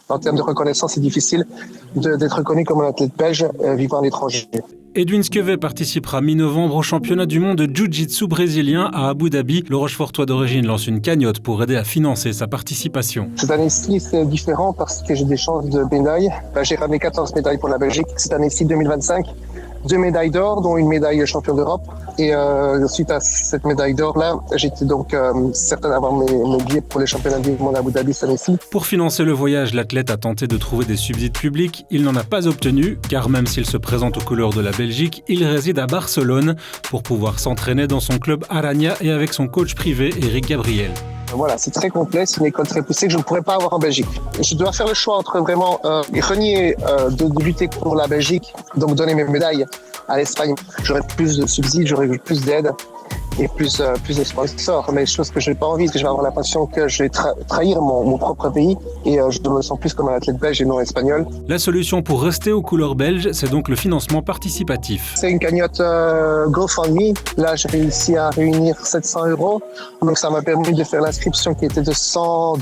En termes de reconnaissance, c'est difficile d'être reconnu comme un athlète belge vivant à l'étranger. Edwin Skeuvet participera mi-novembre au championnat du monde de Jiu-Jitsu brésilien à Abu Dhabi. Le Rochefortois d'origine lance une cagnotte pour aider à financer sa participation. Cette année-ci, c'est différent parce que j'ai des chances de médailles. J'ai ramené 14 médailles pour la Belgique. Cette année-ci, 2025, 2 médailles d'or, dont une médaille champion d'Europe. Et suite à cette médaille d'or-là, j'étais donc certain d'avoir mes billets pour les championnats du monde à Abu Dhabi cette année-ci. Pour financer le voyage, l'athlète a tenté de trouver des subsides publics. Il n'en a pas obtenu, car même s'il se présente aux couleurs de la Belgique, il réside à Barcelone pour pouvoir s'entraîner dans son club Aranya et avec son coach privé, Eric Gabriel. Voilà, c'est très complet, c'est une école très poussée que je ne pourrais pas avoir en Belgique. Je dois faire le choix entre vraiment renier de lutter pour la Belgique, donc donner mes médailles à l'Espagne. J'aurais plus de subsides, j'aurais plus d'aide et plus de sponsors. Mais chose que je n'ai pas envie, parce que je vais avoir l'impression que je vais trahir mon propre pays et je me sens plus comme un athlète belge et non espagnol. La solution pour rester aux couleurs belges, c'est donc le financement participatif. C'est une cagnotte GoFundMe. Là, j'ai réussi à réunir 700 €. Donc, ça m'a permis de faire l'inscription qui était de $100,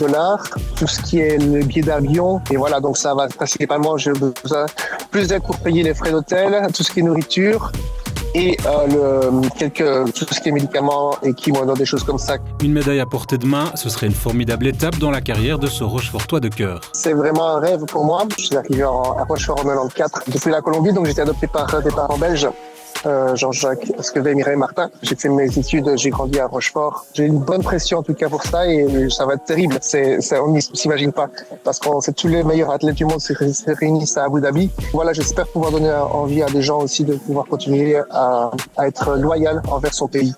tout ce qui est le billet d'avion. Et voilà, donc ça va principalement, j'ai besoin plus d'aide pour payer les frais d'hôtel, tout ce qui est nourriture. Et tout ce qui est médicaments, équipements, des choses comme ça. Une médaille à portée de main, ce serait une formidable étape dans la carrière de ce Rochefortois de cœur. C'est vraiment un rêve pour moi. Je suis arrivé à Rochefort en 94 depuis la Colombie, donc j'étais adopté par des parents belges. Jean-Jacques Skeuvet, Mireille Martin. J'ai fait mes études, j'ai grandi à Rochefort. J'ai une bonne pression en tout cas pour ça et ça va être terrible. On ne s'imagine pas parce que c'est tous les meilleurs athlètes du monde se réunissent à Abu Dhabi. Voilà, j'espère pouvoir donner envie à des gens aussi de pouvoir continuer à être loyal envers son pays.